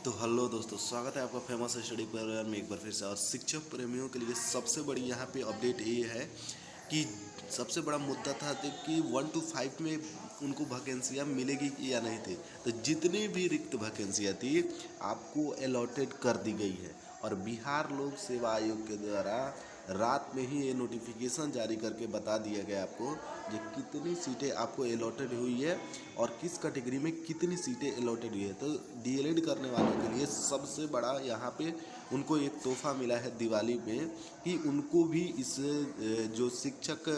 तो हेलो दोस्तों, स्वागत है आपका फेमस स्टडी प्रोग्राम में एक बार फिर से। और शिक्षक प्रेमियों के लिए सबसे बड़ी यहाँ पे अपडेट ये है कि सबसे बड़ा मुद्दा था कि 1 to 5 में उनको वैकेंसियाँ मिलेगी कि या नहीं थी। तो जितनी भी रिक्त वैकेंसियाँ थी आपको अलॉटेड कर दी गई है। और बिहार लोक सेवा आयोग के द्वारा रात में ही ये नोटिफिकेशन जारी करके बता दिया गया आपको कि कितनी सीटें आपको अलॉटेड हुई है और किस कैटेगरी में कितनी सीटें अलॉटेड हुई है। तो डीएलएड करने वालों के लिए सबसे बड़ा यहाँ पे उनको एक तोहफा मिला है दिवाली में कि उनको भी इस जो शिक्षक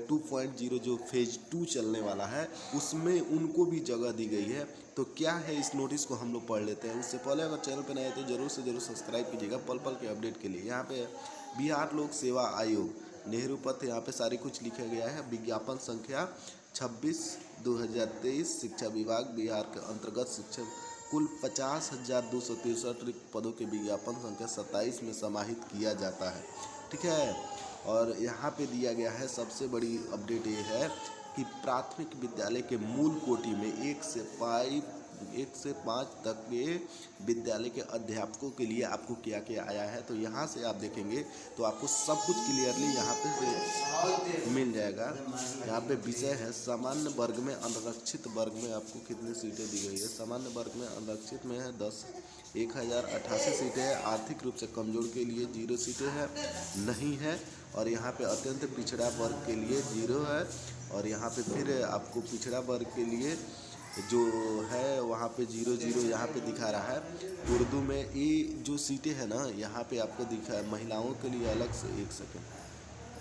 2.0 जो फेज 2 चलने वाला है उसमें उनको भी जगह दी गई है। तो क्या है इस नोटिस को हम लोग पढ़ लेते हैं। उससे पहले अगर चैनल पर नए हैं तो जरूर से जरूर सब्सक्राइब कीजिएगा पल पल के अपडेट के लिए। यहाँ पे बिहार लोक सेवा आयोग नेहरू पथ, यहाँ पे सारी कुछ लिखा गया है। विज्ञापन संख्या 26/2023 शिक्षा विभाग बिहार के अंतर्गत शिक्षक कुल 50,263 रिक्त पदों के विज्ञापन संख्या 27 में समाहित किया जाता है। ठीक है। और यहाँ पे दिया गया है सबसे बड़ी अपडेट ये है कि प्राथमिक विद्यालय के मूल कोटि में 1 से 5 तक के विद्यालय के अध्यापकों के लिए आपको क्या क्या आया है। तो यहाँ से आप देखेंगे तो आपको सब कुछ क्लियरली यहाँ पे मिल जाएगा। यहाँ पे विषय है सामान्य वर्ग में अनरक्षित वर्ग में आपको कितनी सीटें दी गई है। सामान्य वर्ग में अनरक्षित में है 10,1088 सीटें हैं। आर्थिक रूप से कमजोर के लिए 0 सीटें हैं नहीं है। और यहाँ पे अत्यंत पिछड़ा वर्ग के लिए 0 है। और यहाँ पे फिर आपको पिछड़ा वर्ग के लिए जो है वहाँ पे 0 यहाँ पे दिखा रहा है। उर्दू में ये जो सीटें हैं ना यहाँ पे आपको दिखा है महिलाओं के लिए अलग से। एक सेकेंड,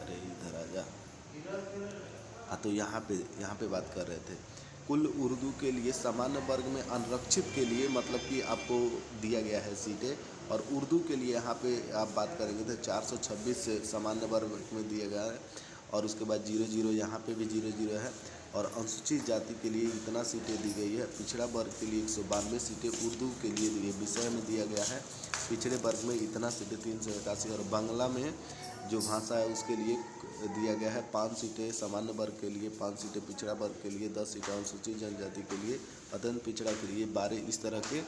अरे इधर आ जा। हाँ, तो यहाँ पे बात कर रहे थे कुल उर्दू के लिए सामान्य वर्ग में अनरक्षित के लिए मतलब कि आपको दिया गया है सीटें। और उर्दू के लिए यहाँ पे आप बात करेंगे तो 426 सामान्य वर्ग में दिया गया है। और उसके बाद 0 यहाँ पे भी 0 है। और अनुसूचित जाति के लिए इतना सीटें दी गई है। पिछड़ा वर्ग के लिए 192 सीटें उर्दू के लिए दी गई विषय में दिया गया है। पिछड़े वर्ग में इतना सीटें 381। और बांग्ला में जो भाषा है उसके लिए दिया गया है 5 सीटें सामान्य वर्ग के लिए, 5 सीटें पिछड़ा वर्ग के लिए, 10 सीटें अनुसूचित जनजाति के लिए, अत्यंत पिछड़ा के लिए 12 इस तरह के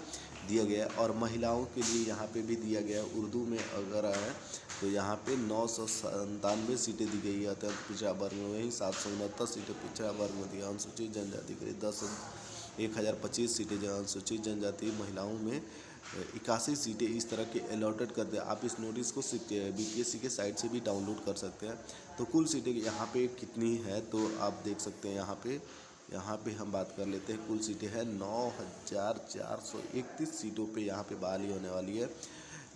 दिया गया है। और महिलाओं के लिए यहाँ पे भी दिया गया है। उर्दू में अगर है तो यहाँ पे 997 सीटें दी गई है अत्यंत पिछड़ा वर्ग में। वहीं 769 सीटें पिछड़ा वर्ग में दिया। अनुसूचित जनजाति के लिए 1025 सीटें जो अनुसूचित जनजाति महिलाओं में 81 सीटें इस तरह के अलॉटेड कर दिया। आप इस नोटिस को बीपीएससी के साइट से भी डाउनलोड कर सकते हैं। तो कुल सीटें यहाँ पे कितनी है तो आप देख सकते हैं। यहाँ पे हम बात कर लेते हैं। कुल सीटें हैं 9,431 सीटों पे यहाँ पे बहाली होने वाली है।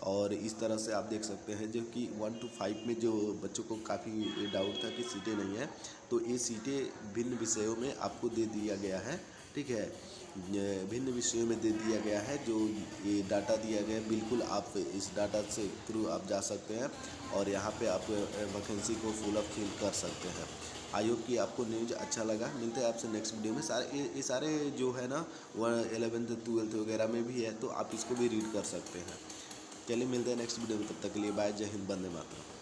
और इस तरह से आप देख सकते हैं जो कि 1 to 5 में जो बच्चों को काफ़ी डाउट था कि सीटें नहीं है तो ये सीटें भिन्न विषयों में आपको दे दिया गया है। ठीक है, भिन्न विषयों में दे दिया गया है। जो ये डाटा दिया गया है बिल्कुल आप इस डाटा से थ्रू आप जा सकते हैं और यहाँ पे आप वैकेंसी को फुल अप फिल कर सकते हैं। आयोग की आपको न्यूज़ अच्छा लगा, मिलते हैं आपसे नेक्स्ट वीडियो में। ये सारे जो है ना 11th 12th वगैरह में भी है तो आप इसको भी रीड कर सकते हैं। चलिए मिलते हैं नेक्स्ट वीडियो में, तब तक के लिए बाय, जय हिंद, वंदे मातरम।